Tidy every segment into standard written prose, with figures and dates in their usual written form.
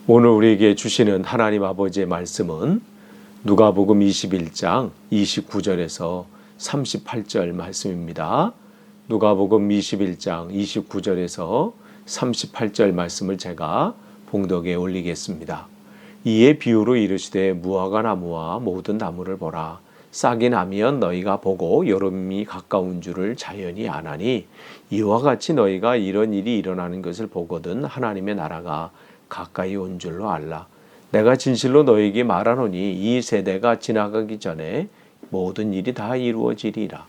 오늘 우리에게 주시는 하나님 아버지의 말씀은 누가복음 21장 29절에서 38절 말씀입니다. 누가복음 21장 29절에서 38절 말씀을 제가 봉독에 올리겠습니다. 이에 비유로 이르시되 무화과 나무와 모든 나무를 보라. 싹이 나면 너희가 보고 여름이 가까운 줄을 자연히 아나니 이와 같이 너희가 이런 일이 일어나는 것을 보거든 하나님의 나라가 가까이 온 줄로 알라. 내가 진실로 너희에게 말하노니 이 세대가 지나가기 전에 모든 일이 다 이루어지리라.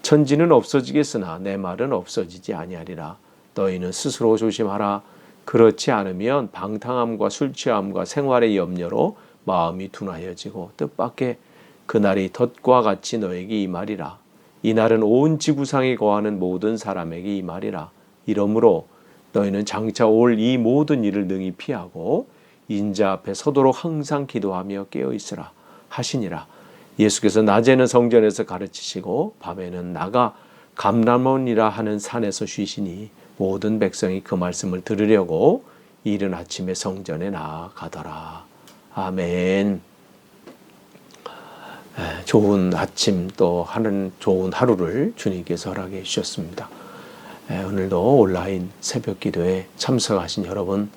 천지는 없어지겠으나 내 말은 없어지지 아니하리라. 너희는 스스로 조심하라. 그렇지 않으면 방탕함과 술 취함과 생활의 염려로 마음이 둔하여지고 뜻밖의 그날이 덫과 같이 너에게 임하리라. 이날은 온 지구상에 거하는 모든 사람에게 임하리라. 이러므로 너희는 장차 올 이 모든 일을 능히 피하고 인자 앞에 서도록 항상 기도하며 깨어있으라 하시니라. 예수께서 낮에는 성전에서 가르치시고 밤에는 나가 감람원이라 하는 산에서 쉬시니 모든 백성이 그 말씀을 들으려고 이른 아침에 성전에 나아가더라. 아멘. 좋은 아침 또 하는 좋은 하루를 주님께서 허락해 주셨습니다. 오늘도 온라인 새벽 기도에 참석하신 여러분,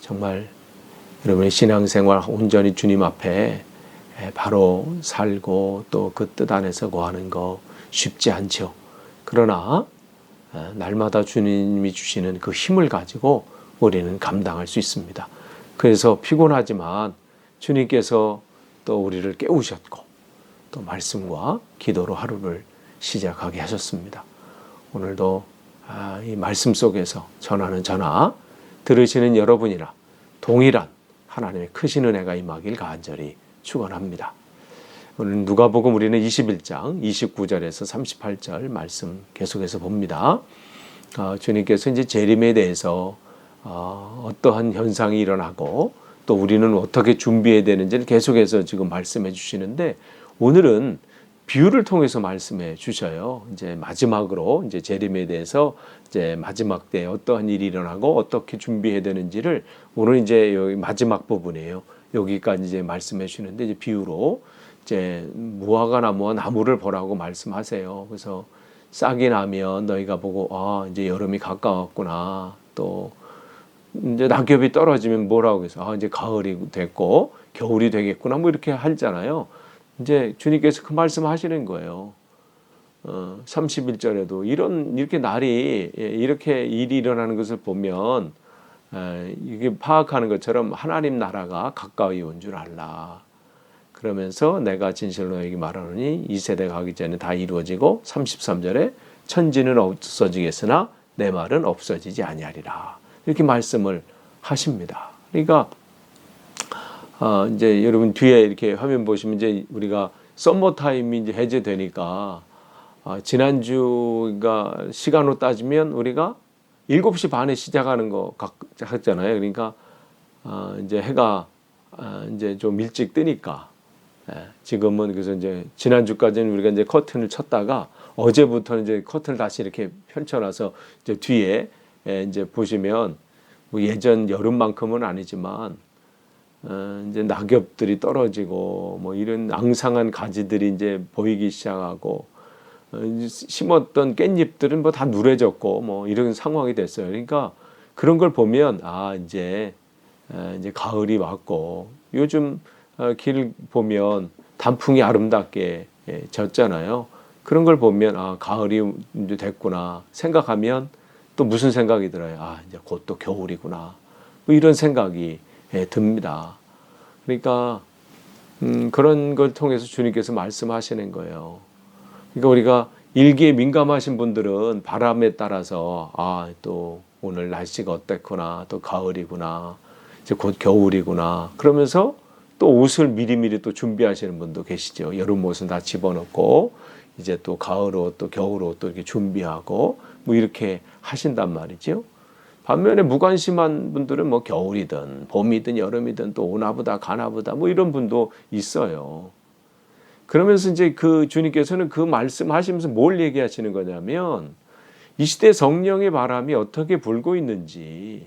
정말 여러분의 신앙생활 온전히 주님 앞에 바로 살고 또 그 뜻 안에서 거하는 거 쉽지 않죠. 그러나 날마다 주님이 주시는 그 힘을 가지고 우리는 감당할 수 있습니다. 그래서 피곤하지만 주님께서 또 우리를 깨우셨고 또 말씀과 기도로 하루를 시작하게 하셨습니다. 오늘도 이 말씀 속에서 전하는 전하 들으시는 여러분이나 동일한 하나님의 크신 은혜가 임하길 간절히 축원합니다. 오늘 누가복음 우리는 21장 29절에서 38절 말씀 계속해서 봅니다. 주님께서 이제 재림에 대해서 어떠한 현상이 일어나고 또 우리는 어떻게 준비해야 되는지를 계속해서 지금 말씀해 주시는데 오늘은 비유를 통해서 말씀해 주셔요. 이제 마지막으로 이제 재림에 대해서 이제 마지막 때 어떠한 일이 일어나고 어떻게 준비해야 되는지를 오늘 이제 여기 마지막 부분이에요. 여기까지 이제 말씀해 주시는데 이제 비유로 이제 무화과 나무와 나무를 보라고 말씀하세요. 그래서 싹이 나면 너희가 보고 이제 여름이 가까웠구나. 또 이제 낙엽이 떨어지면 뭐라고 해서 이제 가을이 됐고 겨울이 되겠구나 뭐 이렇게 하잖아요. 이제 주님께서 그 말씀하시는 거예요. 31절에도 이렇게 날이 이렇게 일이 일어나는 것을 보면 이게 파악하는 것처럼 하나님 나라가 가까이 온 줄 알라. 그러면서 내가 진실로 너에게 말하노니 이 세대가 가기 전에 다 이루어지고 33절에 천지는 없어지겠으나 내 말은 없어지지 아니하리라. 이렇게 말씀을 하십니다. 그러니까 이제 여러분 뒤에 이렇게 화면 보시면 이제 우리가 썸머 타임이 이제 해제되니까 지난주가 시간으로 따지면 우리가 7시 반에 시작하는 거 같잖아요. 그러니까 이제 해가 이제 좀 일찍 뜨니까 지금은 그래서 이제 지난주까지는 우리가 이제 커튼을 쳤다가 어제부터는 이제 커튼을 다시 이렇게 펼쳐놔서 이제 뒤에 이제 보시면 뭐 예전 여름만큼은 아니지만 이제 낙엽들이 떨어지고 뭐 이런 앙상한 가지들이 이제 보이기 시작하고 심었던 깻잎들은 뭐 다 누래졌고 뭐 이런 상황이 됐어요. 그러니까 그런 걸 보면 이제 가을이 왔고 요즘 길 보면 단풍이 아름답게 졌잖아요. 그런 걸 보면 가을이 이제 됐구나 생각하면 또 무슨 생각이 들어요? 이제 곧 또 겨울이구나. 뭐 이런 생각이 듭니다. 그러니까 그런 걸 통해서 주님께서 말씀하시는 거예요. 그러니까 우리가 일기에 민감하신 분들은 바람에 따라서 또 오늘 날씨가 어땠구나, 또 가을이구나, 이제 곧 겨울이구나. 그러면서 또 옷을 미리미리 또 준비하시는 분도 계시죠. 여름 옷은 다 집어넣고 이제 또 가을 옷, 또 겨울 옷 또 이렇게 준비하고 뭐 이렇게 하신단 말이죠. 반면에 무관심한 분들은 뭐 겨울이든 봄이든 여름이든 또 오나보다 가나보다 뭐 이런 분도 있어요. 그러면서 이제 그 주님께서는 그 말씀하시면서 뭘 얘기하시는 거냐면 이 시대 성령의 바람이 어떻게 불고 있는지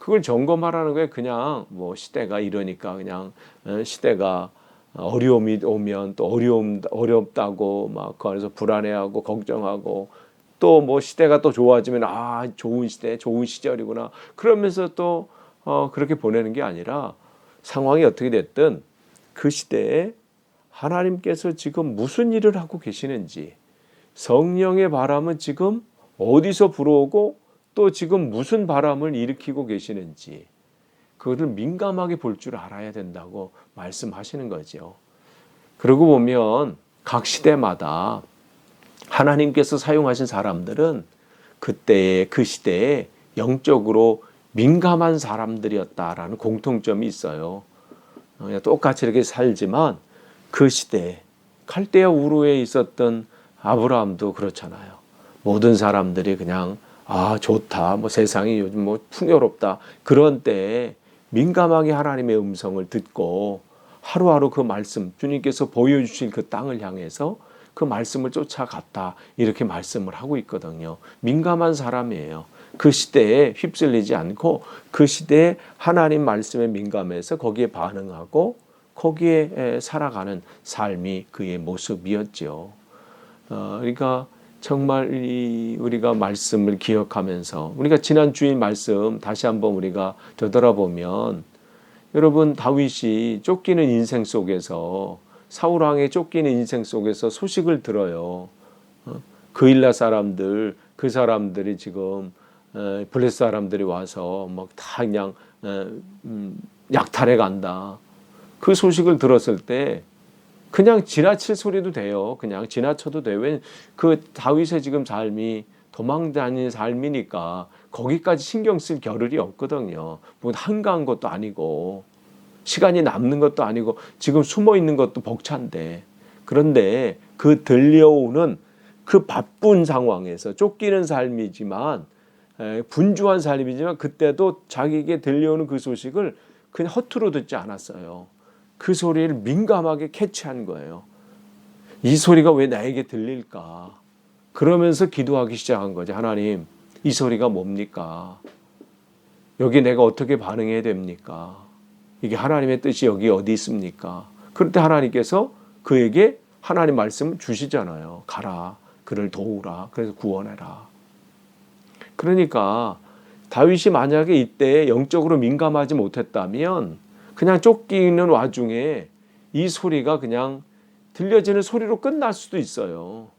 그걸 점검하라는 거예요. 그냥 뭐 시대가 이러니까 그냥 시대가 어려움이 오면 또 어렵다고 막 그 안에서 불안해하고 걱정하고 또 뭐 시대가 또 좋아지면 아 좋은 시대 좋은 시절이구나 그러면서 또 그렇게 보내는 게 아니라 상황이 어떻게 됐든 그 시대에 하나님께서 지금 무슨 일을 하고 계시는지 성령의 바람은 지금 어디서 불어오고 또 지금 무슨 바람을 일으키고 계시는지 그것을 민감하게 볼 줄 알아야 된다고 말씀하시는 거죠. 그러고 보면 각 시대마다 하나님께서 사용하신 사람들은 그때의 그 시대에 영적으로 민감한 사람들이었다라는 공통점이 있어요. 똑같이 이렇게 살지만 그 시대에 갈대아 우르에 있었던 아브라함도 그렇잖아요. 모든 사람들이 그냥 아 좋다 뭐 세상이 요즘 뭐 풍요롭다 그런 때에 민감하게 하나님의 음성을 듣고 하루하루 그 말씀 주님께서 보여주실 그 땅을 향해서 그 말씀을 쫓아갔다 이렇게 말씀을 하고 있거든요. 민감한 사람이에요. 그 시대에 휩쓸리지 않고 그 시대에 하나님 말씀에 민감해서 거기에 반응하고 거기에 살아가는 삶이 그의 모습이었죠. 그러니까 정말 우리가 말씀을 기억하면서 우리가 지난 주일 말씀 다시 한번 우리가 되돌아보면 여러분 다윗이 쫓기는 인생 속에서 사울 왕의 쫓기는 인생 속에서 소식을 들어요. 그일라 사람들 그 사람들이 지금 블레셋 사람들이 와서 막 다 그냥 약탈해 간다. 그 소식을 들었을 때 그냥 지나칠 소리도 돼요. 그냥 지나쳐도 돼요. 왜 그 다윗의 지금 삶이 도망 다니는 삶이니까 거기까지 신경 쓸 겨를이 없거든요. 뭐 한가한 것도 아니고 시간이 남는 것도 아니고 지금 숨어 있는 것도 벅찬데 그런데 그 들려오는 그 바쁜 상황에서 쫓기는 삶이지만 분주한 삶이지만 그때도 자기에게 들려오는 그 소식을 그냥 허투루 듣지 않았어요. 그 소리를 민감하게 캐치한 거예요. 이 소리가 왜 나에게 들릴까? 그러면서 기도하기 시작한 거죠. 하나님, 이 소리가 뭡니까? 여기 내가 어떻게 반응해야 됩니까? 이게 하나님의 뜻이 여기 어디 있습니까? 그럴 때 하나님께서 그에게 하나님 말씀을 주시잖아요. 가라, 그를 도우라, 그래서 구원해라. 그러니까 다윗이 만약에 이때 영적으로 민감하지 못했다면 그냥 쫓기는 와중에 이 소리가 그냥 들려지는 소리로 끝날 수도 있어요.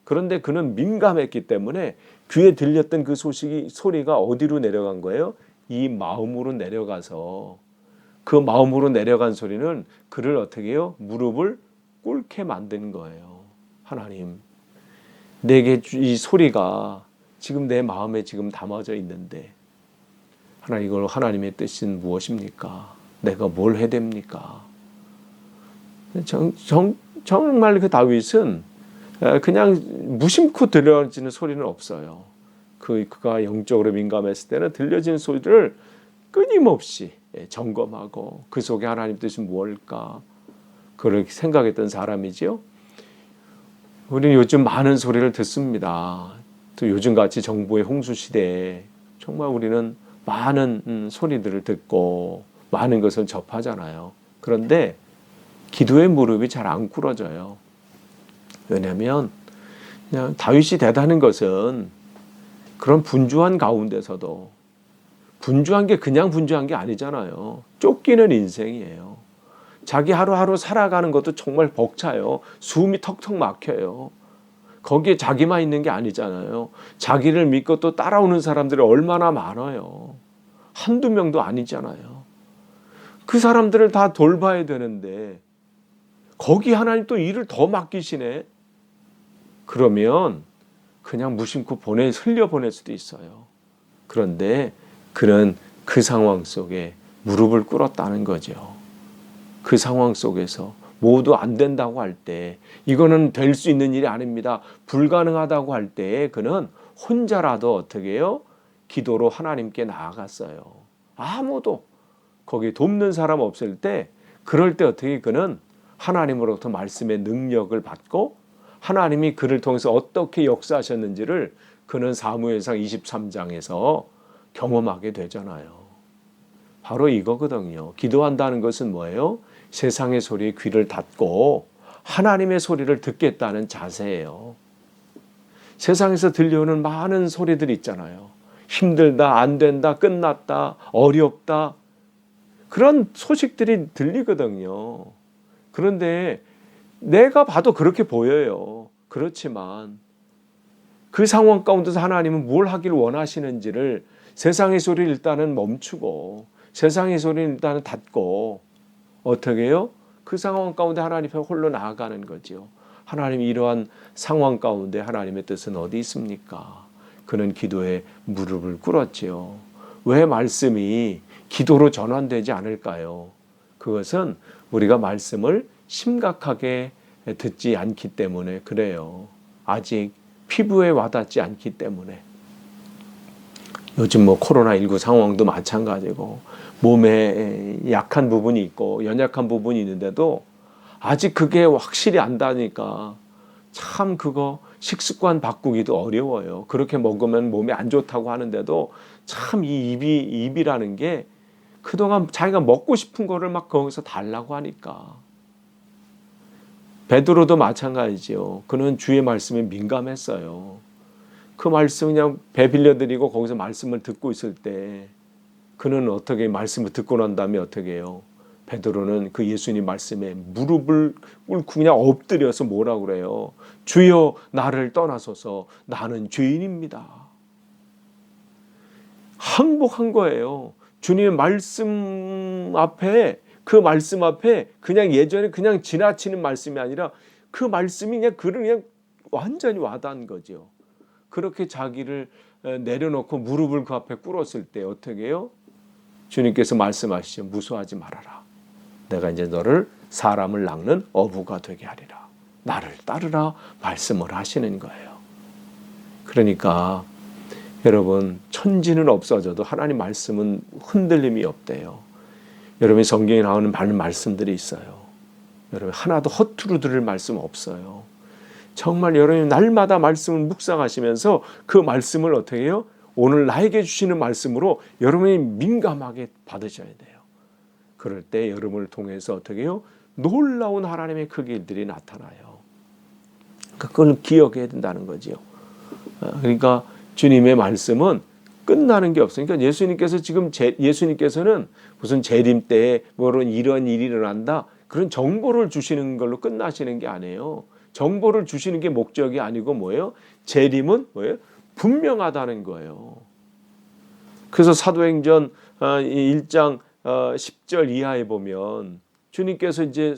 그런데 그는 민감했기 때문에 귀에 들렸던 그 소리가 어디로 내려간 거예요? 이 마음으로 내려가서 그 마음으로 내려간 소리는 그를 어떻게 해요? 무릎을 꿇게 만든 거예요. 하나님, 내게 이 소리가 지금 내 마음에 지금 담아져 있는데 하나님 이걸 하나님의 뜻은 무엇입니까? 내가 뭘 해야 됩니까? 정말 그 다윗은 그냥 무심코 들려지는 소리는 없어요. 그가 영적으로 민감했을 때는 들려지는 소리를 끊임없이 점검하고 그 속에 하나님 뜻이 무엇일까 그렇게 생각했던 사람이지요. 우리는 요즘 많은 소리를 듣습니다. 또 요즘같이 정보의 홍수 시대에 정말 우리는 많은 소리들을 듣고 많은 것을 접하잖아요. 그런데 기도의 무릎이 잘 안 꿇어져요. 왜냐하면 그냥 다윗이 대단한 것은 그런 분주한 가운데서도 분주한 게 그냥 분주한 게 아니잖아요. 쫓기는 인생이에요. 자기 하루하루 살아가는 것도 정말 벅차요. 숨이 턱턱 막혀요. 거기에 자기만 있는 게 아니잖아요. 자기를 믿고 또 따라오는 사람들이 얼마나 많아요. 한두 명도 아니잖아요. 그 사람들을 다 돌봐야 되는데 거기 하나님 또 일을 더 맡기시네. 그러면 그냥 무심코 흘려보낼 수도 있어요. 그런데 그는 그 상황 속에 무릎을 꿇었다는 거죠. 그 상황 속에서 모두 안 된다고 할 때 이거는 될 수 있는 일이 아닙니다. 불가능하다고 할 때 그는 혼자라도 어떻게 해요? 기도로 하나님께 나아갔어요. 아무도 거기 돕는 사람 없을 때 그럴 때 어떻게 그는 하나님으로부터 말씀의 능력을 받고 하나님이 그를 통해서 어떻게 역사하셨는지를 그는 사무엘상 23장에서 경험하게 되잖아요. 바로 이거거든요. 기도한다는 것은 뭐예요? 세상의 소리에 귀를 닫고 하나님의 소리를 듣겠다는 자세예요. 세상에서 들려오는 많은 소리들이 있잖아요. 힘들다, 안 된다, 끝났다, 어렵다. 그런 소식들이 들리거든요. 그런데 내가 봐도 그렇게 보여요. 그렇지만 그 상황 가운데서 하나님은 뭘 하길 원하시는지를 세상의 소리를 일단은 멈추고 세상의 소리를 일단은 닫고 어떻게 해요? 그 상황 가운데 하나님 앞에 홀로 나아가는 거죠. 하나님이 이러한 상황 가운데 하나님의 뜻은 어디 있습니까? 그는 기도에 무릎을 꿇었지요. 왜 말씀이 기도로 전환되지 않을까요? 그것은 우리가 말씀을 심각하게 듣지 않기 때문에 그래요. 아직 피부에 와닿지 않기 때문에. 요즘 코로나19 상황도 마찬가지고 몸에 약한 부분이 있고 연약한 부분이 있는데도 아직 그게 확실히 안다니까 참 그거 식습관 바꾸기도 어려워요. 그렇게 먹으면 몸에 안 좋다고 하는데도 참 이 입이라는 게 그동안 자기가 먹고 싶은 거를 막 거기서 달라고 하니까. 베드로도 마찬가지죠. 그는 주의 말씀에 민감했어요. 그 말씀 그냥 배 빌려드리고 거기서 말씀을 듣고 있을 때 그는 어떻게 말씀을 듣고 난 다음에 어떻게 해요? 베드로는 그 예수님 말씀에 무릎을 꿇고 그냥 엎드려서 뭐라고 그래요? 주여 나를 떠나소서 나는 죄인입니다. 항복한 거예요. 주님의 말씀 앞에 그 말씀 앞에 그냥 예전에 그냥 지나치는 말씀이 아니라 그 말씀이 그냥 그를 그냥 완전히 와닿은 거죠. 그렇게 자기를 내려놓고 무릎을 그 앞에 꿇었을 때 어떻게 해요? 주님께서 말씀하시죠. 무서워하지 말아라. 내가 이제 너를 사람을 낚는 어부가 되게 하리라. 나를 따르라 말씀을 하시는 거예요. 그러니까 여러분 천지는 없어져도 하나님 말씀은 흔들림이 없대요. 여러분이 성경에 나오는 많은 말씀들이 있어요. 여러분 하나도 허투루 들을 말씀 없어요. 정말 여러분이 날마다 말씀을 묵상하시면서 그 말씀을 어떻게 해요? 오늘 나에게 주시는 말씀으로 여러분이 민감하게 받으셔야 돼요. 그럴 때 여러분을 통해서 어떻게 해요? 놀라운 하나님의 크기들이 나타나요. 그걸 기억해야 된다는 거죠. 그러니까 주님의 말씀은 끝나는 게 없어요. 그러니까 예수님께서 지금 예수님께서는 무슨 재림 때에 이런 일이 일어난다 그런 정보를 주시는 걸로 끝나시는 게 아니에요. 정보를 주시는 게 목적이 아니고 뭐예요? 재림은 뭐예요? 분명하다는 거예요. 그래서 사도행전 1장 10절 이하에 보면 주님께서 이제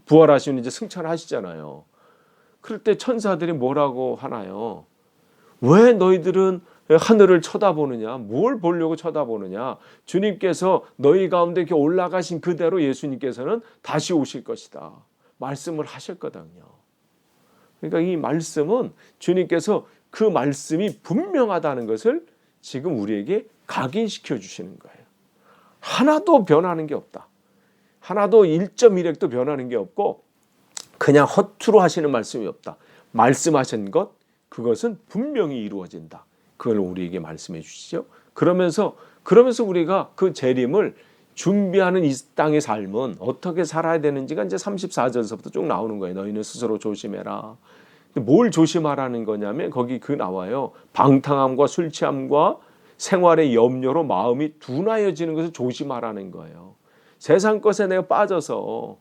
부활하시면 이제 승천하시잖아요. 그럴 때 천사들이 뭐라고 하나요? 왜 너희들은 하늘을 쳐다보느냐? 뭘 보려고 쳐다보느냐? 주님께서 너희 가운데 이렇게 올라가신 그대로 예수님께서는 다시 오실 것이다. 말씀을 하셨거든요. 그러니까 이 말씀은 주님께서 그 말씀이 분명하다는 것을 지금 우리에게 각인시켜 주시는 거예요. 하나도 변하는 게 없다. 하나도 1.1핵도 변하는 게 없고 그냥 허투루 하시는 말씀이 없다. 말씀하신 것 그것은 분명히 이루어진다. 그걸 우리에게 말씀해 주시죠. 그러면서 우리가 그 재림을 준비하는 이 땅의 삶은 어떻게 살아야 되는지가 이제 34절에서부터 쭉 나오는 거예요. 너희는 스스로 조심해라. 뭘 조심하라는 거냐면 거기 나와요. 방탕함과 술 취함과 생활의 염려로 마음이 둔하여지는 것을 조심하라는 거예요. 세상 것에 내가 빠져서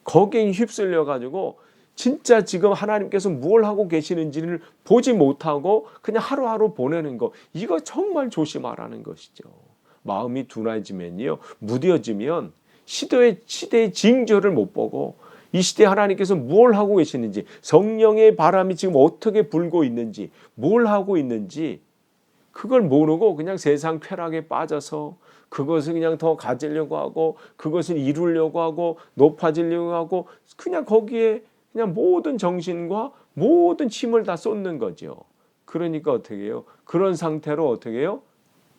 거기에 휩쓸려 가지고 진짜 지금 하나님께서 뭘 하고 계시는지를 보지 못하고 그냥 하루하루 보내는 거 이거 정말 조심하라는 것이죠. 마음이 둔해지면요 무뎌지면 시대의 징조를 못 보고 이 시대에 하나님께서 뭘 하고 계시는지 성령의 바람이 지금 어떻게 불고 있는지 뭘 하고 있는지 그걸 모르고 그냥 세상 쾌락에 빠져서 그것을 그냥 더 가지려고 하고 그것을 이루려고 하고 높아지려고 하고 그냥 거기에 그냥 모든 정신과 모든 힘을 다 쏟는 거죠. 그러니까 어떻게 해요? 그런 상태로 어떻게 해요?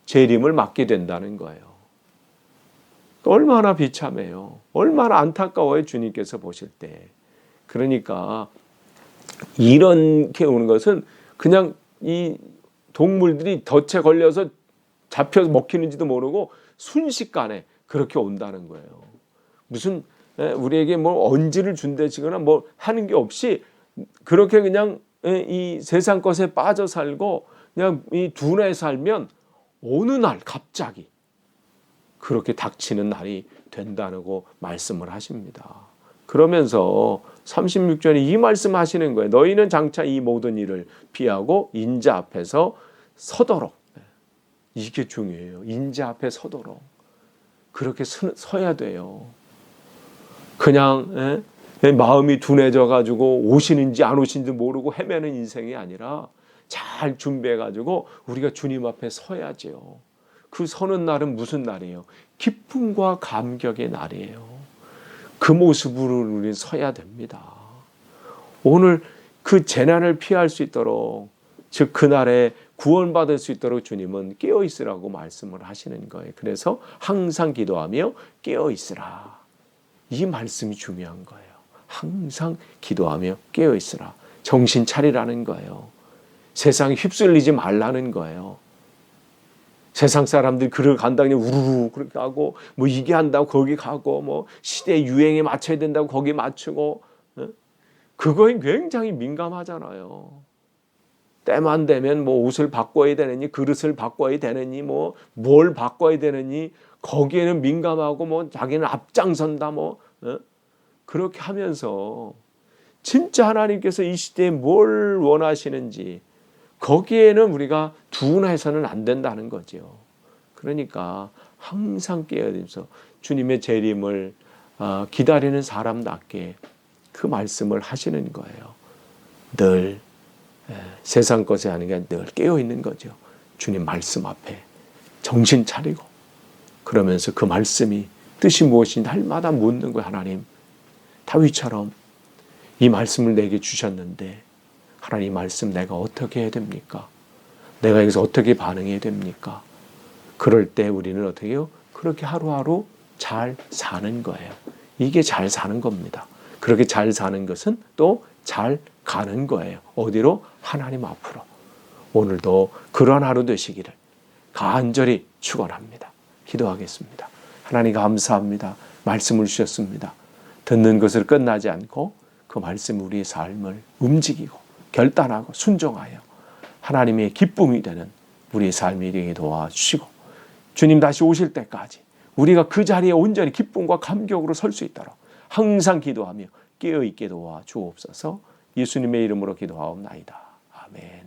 재림을 맞게 된다는 거예요. 얼마나 비참해요. 얼마나 안타까워요. 주님께서 보실 때. 그러니까 이렇게 오는 것은 그냥 이 동물들이 덫에 걸려서 잡혀서 먹히는지도 모르고 순식간에 그렇게 온다는 거예요. 무슨 우리에게 뭐 언지를 준다시거나 뭐 하는 게 없이 그렇게 그냥 이 세상 것에 빠져 살고 그냥 이 둔해 살면 어느 날 갑자기 그렇게 닥치는 날이 된다고 말씀을 하십니다. 그러면서 36절에 이 말씀 하시는 거예요. 너희는 장차 이 모든 일을 피하고 인자 앞에서 서도록. 이게 중요해요. 인자 앞에 서도록. 그렇게 서야 돼요. 그냥 마음이 둔해져 가지고 오시는지 안 오시는지 모르고 헤매는 인생이 아니라 잘 준비해 가지고 우리가 주님 앞에 서야지요. 그 서는 날은 무슨 날이에요? 기쁨과 감격의 날이에요. 그 모습으로 우리는 서야 됩니다. 오늘 그 재난을 피할 수 있도록, 즉 그날에 구원받을 수 있도록 주님은 깨어 있으라고 말씀을 하시는 거예요. 그래서 항상 기도하며 깨어 있으라. 이 말씀이 중요한 거예요. 항상 기도하며 깨어 있으라. 정신 차리라는 거예요. 세상에 휩쓸리지 말라는 거예요. 세상 사람들이 그를 간다 그냥 우르르 그렇게 하고 뭐 이게 한다고 거기 가고 뭐 시대 유행에 맞춰야 된다고 거기 맞추고 그거에 굉장히 민감하잖아요. 때만 되면 뭐 옷을 바꿔야 되느니 그릇을 바꿔야 되느니 뭐 뭘 바꿔야 되느니 거기에는 민감하고 뭐 자기는 앞장선다 뭐 그렇게 하면서 진짜 하나님께서 이 시대에 뭘 원하시는지 거기에는 우리가 둔해서는 안 된다는 거죠. 그러니까 항상 깨어있어서 주님의 재림을 기다리는 사람답게 그 말씀을 하시는 거예요. 늘 세상 것이 아니라 늘 깨어있는 거죠. 주님 말씀 앞에 정신 차리고 그러면서 그 말씀이 뜻이 무엇인지 날마다 묻는 거예요. 하나님, 다윗처럼 이 말씀을 내게 주셨는데 하나님 말씀 내가 어떻게 해야 됩니까? 내가 여기서 어떻게 반응해야 됩니까? 그럴 때 우리는 어떻게 해요? 그렇게 하루하루 잘 사는 거예요. 이게 잘 사는 겁니다. 그렇게 잘 사는 것은 또 잘 가는 거예요. 어디로? 하나님 앞으로. 오늘도 그런 하루 되시기를 간절히 축원합니다. 기도하겠습니다. 하나님 감사합니다. 말씀을 주셨습니다. 듣는 것을 끝나지 않고 그 말씀 우리의 삶을 움직이고 결단하고 순종하여 하나님의 기쁨이 되는 우리의 삶이 되게 도와주시고 주님 다시 오실 때까지 우리가 그 자리에 온전히 기쁨과 감격으로 설 수 있도록 항상 기도하며 깨어있게 도와주옵소서. 예수님의 이름으로 기도하옵나이다. 아멘.